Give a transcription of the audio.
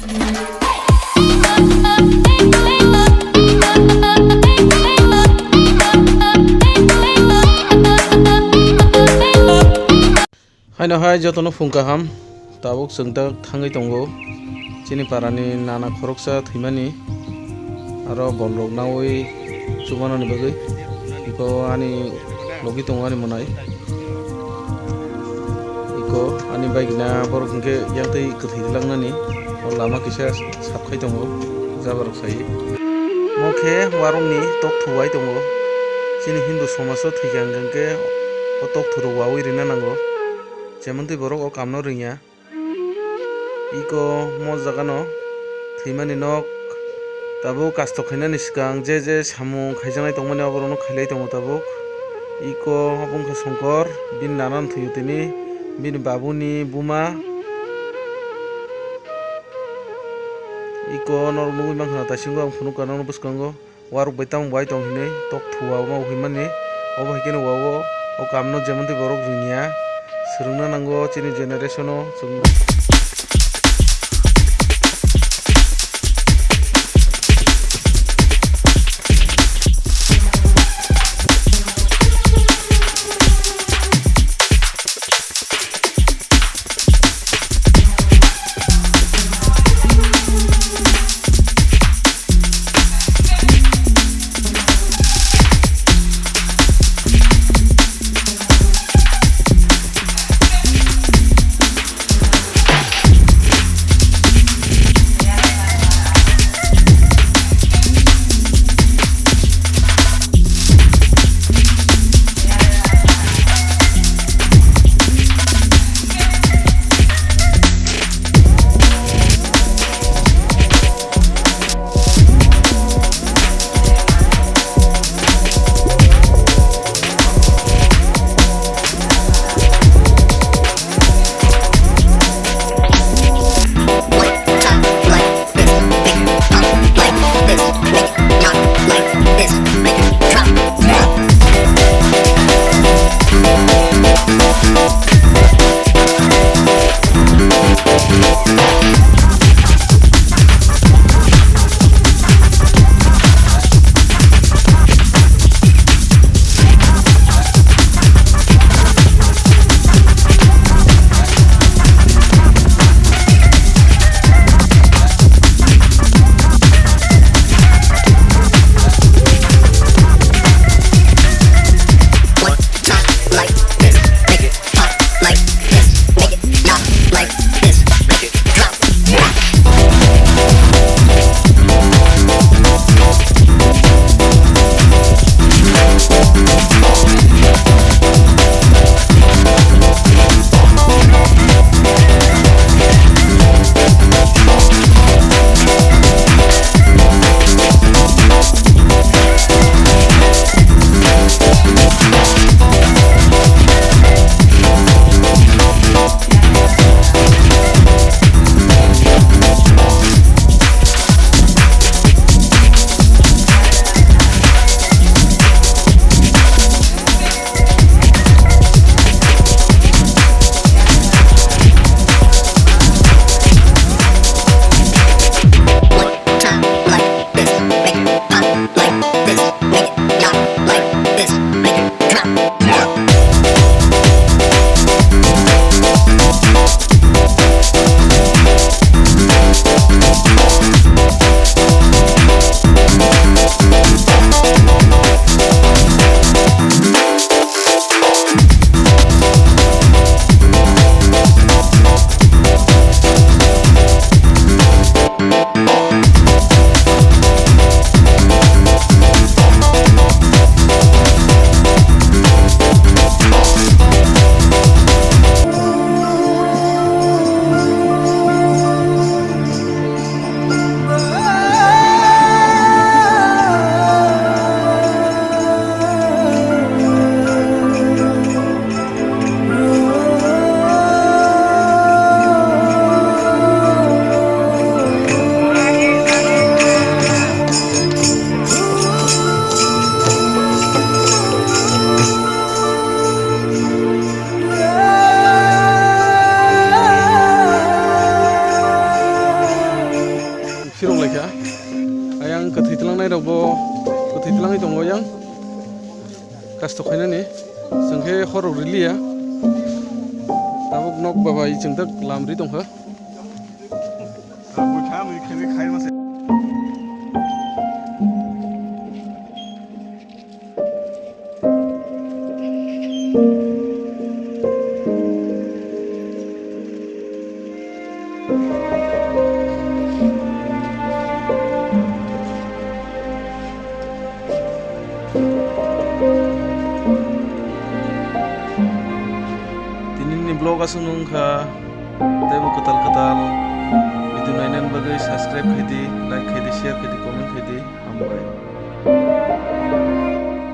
Haino hai jotono phungkaham tabuk sengtak thangai tongo chini parani nana khoroksa thimani aro bonrok nawi chubanani bagui iko ani logi tongo ani monai iko ani baigna borok hingke yangtei kwthai langnani o lama kisa sapkhai tongo jabarok sai mokhe warungni tok thuwai tongo chini hindu somajo thaikyang hingke o tok thurok wawi rina nango jemontui borok o kaam no rwngya iko mo jaga no thwimani nok tabuk kastok khainani swkang je samung khaijaknai tongmani oborok no khailai tongo tabuk iko obongkha shongkor bini nana no thwiyo tini bini babuni buma iko norok nugui mankha taisingo ang phunukha nokno bwskango warok bai tamung bai tong hinui tok thuwa ma uhimani obo haikhe no wawo o kaam no jemontui borok rwngya swrungna nango chini generation o chung नाय रगबो गोथैफ्लाङै दङ yang kasto khainani जोंखे हराव रिलिया दाबो नक बाबाय जों दा लामरि दंखो बुथा मै खेबे खाय मासे vlog asung nungkha tebo ketal video nainan bagai subscribe khaidi like khaidi share khaidi comment khaidi hambai